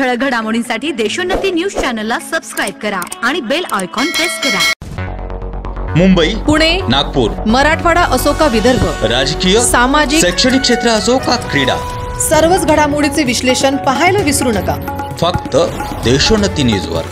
ठळक घडामोडींसाठी देशोन्नती न्यूज चॅनलला सबस्क्राइब करा आणि बेल आयकॉन प्रेस करा। मुंबई, पुणे, नागपूर, मराठवाडा असो का विदर्भ, राजकीय, सामाजिक, शैक्षणिक क्षेत्र असो का क्रीडा, सर्वच घडामोडीचे विश्लेषण पाहायला विसरू नका। फक्त देशोन्नती न्यूजवर।